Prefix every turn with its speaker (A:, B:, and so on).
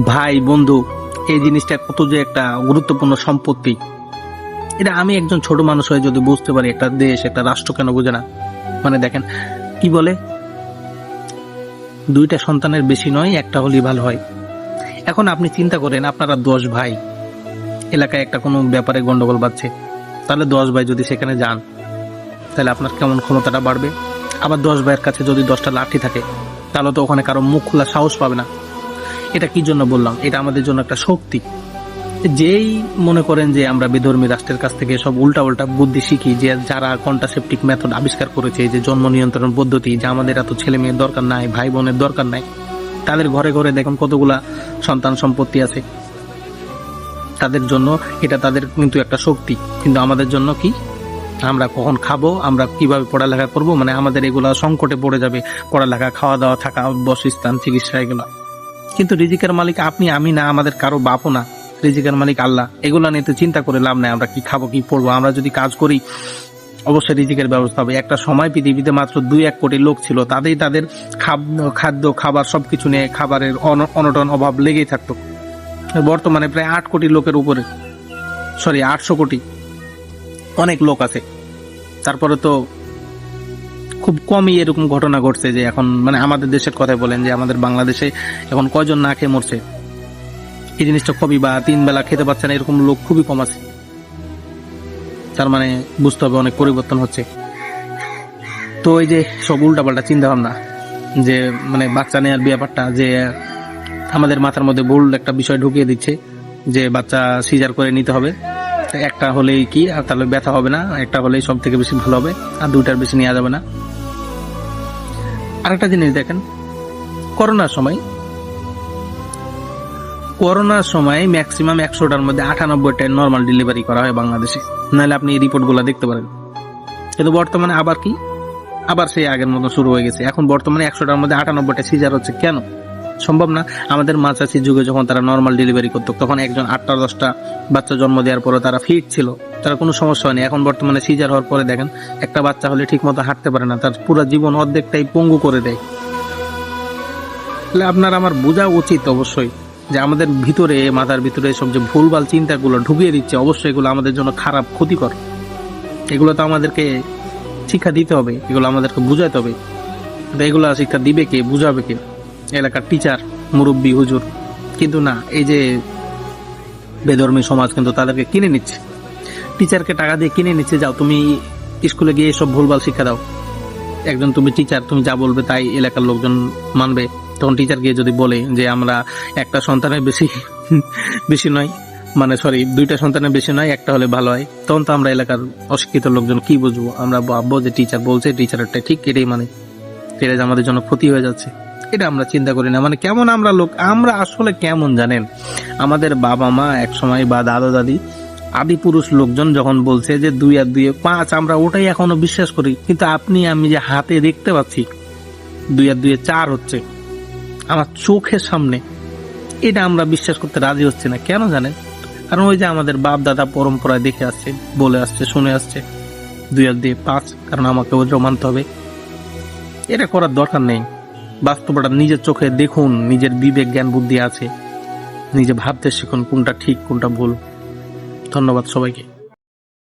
A: ভাই বন্ধু, এই জিনিসটা কত যে একটা গুরুত্বপূর্ণ সম্পত্তি, এটা আমি একজন ছোট মানুষ হয়ে যদি বুঝতে পারি, একটা দেশ একটা রাষ্ট্র কেন বোঝে না। মানে দেখেন কি বলে, দুইটা সন্তানের বেশি নয়, একটা হলেই ভালো হয়। এখন আপনি চিন্তা করেন, আপনারা 10 ভাই, এলাকায় একটা কোনো ব্যাপারে গন্ডগোল বাজছে, তাহলে 10 ভাই যদি সেখানে যান, তাহলে আপনার কেমন ক্ষমতাটা বাড়বে। আবার 10 ভাইয়ের কাছে যদি 10টা লাঠি থাকে, তাহলে তো ওখানে কারো মুখ খোলা সাহস পাবে না। এটা কি জন্য বললাম, এটা আমাদের জন্য একটা শক্তি। যেই মনে করেন যে আমরা বিধর্মী রাষ্ট্রের কাছ থেকে সব উল্টা উল্টা বুদ্ধি শিখি, যে যারা কন্ট্রাসেপটিভ মেথড আবিষ্কার করেছে, যে জন্ম নিয়ন্ত্রণ পদ্ধতি, যে আমাদের এত ছেলে মেয়ের দরকার নাই, ভাই বোনের দরকার নাই, তাদের ঘরে ঘরে দেখুন কতগুলা সন্তান সম্পত্তি আছে। তাদের জন্য এটা তাদের কিন্তু একটা শক্তি, কিন্তু আমাদের জন্য কি, আমরা কখন খাবো, আমরা কিভাবে পড়ালেখা করব, মানে আমাদের এগুলা সংকটে পড়ে যাবে। পড়ালেখা, খাওয়া দাওয়া, থাকা, বাসস্থান, চিকিৎসা, এগুলা। কিন্তু রিজিকের মালিক আপনি আমি না, আমাদের কারো বাপও না। রিজিকের মালিক আল্লাহ। এগুলা নিয়ে তো চিন্তা করে লাভ নাই, আমরা কি খাবো কি পড়বো। আমরা যদি কাজ করি অবশ্যই রিজিকের ব্যবস্থা হবে। একটা সময় পৃথিবীতে মাত্র 2-1 কোটি লোক ছিল, তাদের খাদ্য খাবার সবকিছু নিয়ে খাবারের অনটন অভাব লেগেই থাকতো। বর্তমানে প্রায় 8 কোটি লোকের উপরে, 800 কোটি, অনেক লোক আছে। তারপরে তো খুব কমই এরকম ঘটনা ঘটছে যে এখন, মানে আমাদের দেশের কথা বলেন, যে আমাদের বাংলাদেশে এখন কয়জন না খেয়ে মরছে, এই জিনিসটা খুবই, বা 3 বেলা খেতে পাচ্ছে না, এরকম লোক খুবই কম আছে। তার মানে বুঝতে হবে অনেক পরিবর্তন হচ্ছে। তো এই যে সব উল্টাপাল্টা চিন্তা ভাবনা, যে মানে বাচ্চা নেওয়ার ব্যাপারটা, যে আমাদের মাথার মধ্যে ভুল একটা বিষয় ঢুকিয়ে দিচ্ছে, যে বাচ্চা সিজার করে নিতে হবে, একটা হলেই কি, আর তাহলে ব্যথা হবে না, একটা হলেই সব থেকে বেশি ভালো হবে, আর 2টার বেশি নেওয়া যাবে না। আরেকটা জিনিস দেখেন, করোনার সময় ম্যাক্সিমাম 100টার মধ্যে 98টায় নর্মাল ডেলিভারি করা হয় বাংলাদেশে। নাহলে আপনি এই রিপোর্টগুলো দেখতে পারেন। কিন্তু বর্তমানে আবার সেই আগের মতো শুরু হয়ে গেছে। এখন বর্তমানে 100টার মধ্যে 98টা সিজার হচ্ছে। কেন? সম্ভব না। আমাদের মা চাচির যুগে যখন তারা নর্মাল ডেলিভারি করতো, তখন একজন 8টা-10টা বাচ্চা জন্ম দেওয়ার পরে তারা ফিট ছিল, তারা কোনো সমস্যা হয়নি। এখন বর্তমানে সিজার হওয়ার পরে দেখেন, একটা বাচ্চা হলে ঠিক মতো হাঁটতে পারে না, তার পুরো জীবন অর্ধেকটাই পঙ্গু করে দেয়। তাহলে আপনার আমার বোঝা উচিত অবশ্যই, যে আমাদের ভিতরে, মাথার ভিতরে সব যে ভুলভাল চিন্তাগুলো ঢুকিয়ে দিচ্ছে, অবশ্যই এগুলো আমাদের জন্য খারাপ, ক্ষতিকর। এগুলো তো আমাদেরকে শিক্ষা দিতে হবে, এগুলো আমাদেরকে বুঝাতে হবে। এগুলো শিক্ষা দিবে কে, বুঝাবে কে? এলাকার টিচার, মুরব্বী, হুজুর। কিন্তু না, এই যে বেধর্মী সমাজ কিন্তু তাদেরকে কিনে নিচ্ছে, টিচারকে টাকা দিয়ে কিনে নিচ্ছে। যাও তুমি স্কুলে গিয়ে সব ভুলভাল শিক্ষা দাও। একজন তুমি টিচার, তুমি যা বলবে তাই এলাকার লোকজন মানবে। তখন টিচার গিয়ে যদি বলে যে আমরা একটা সন্তানের বেশি নয়, মানে 2টা সন্তানের বেশি নয়, একটা হলে ভালো হয়, তখন তো আমরা এলাকার অশিক্ষিত লোকজন কি বুঝবো? আমরা ভাববো যে টিচার বলছে, টিচারেরটা ঠিক, এটাই মানে, এটা যে আমাদের জন্য ক্ষতি হয়ে যাচ্ছে, এটা আমরা চিন্তা করি না। মানে কেমন আমরা লোক, আমরা আসলে কেমন জানেন? আমাদের বাবা মা এক সময়, বা দাদা দাদি, আদি পুরুষ লোকজন যখন বলছে যে 2 আর 2 5, আমরা ওটাই এখনো বিশ্বাস করি। কিন্তু আপনি আমি যে হাতে দেখতে পাচ্ছি 2 আর 2 4 হচ্ছে আমার চোখের সামনে, এটা আমরা বিশ্বাস করতে রাজি হচ্ছে না। কেন জানেন? কারণ ওই যে আমাদের বাপ দাদা পরম্পরায় দেখে আসছে, বলে আসছে, শুনে আসছে 2 আর 2 5, কারণ আমাকে ওইটা মানতে হবে। এটা করার দরকার নেই। বাস্তবতা নিজের চোখে দেখুন, নিজের বিবেক জ্ঞান বুদ্ধি আছে, নিজে ভাবতে শিখুন কোনটা ঠিক কোনটা ভুল। ধন্যবাদ সবাইকে।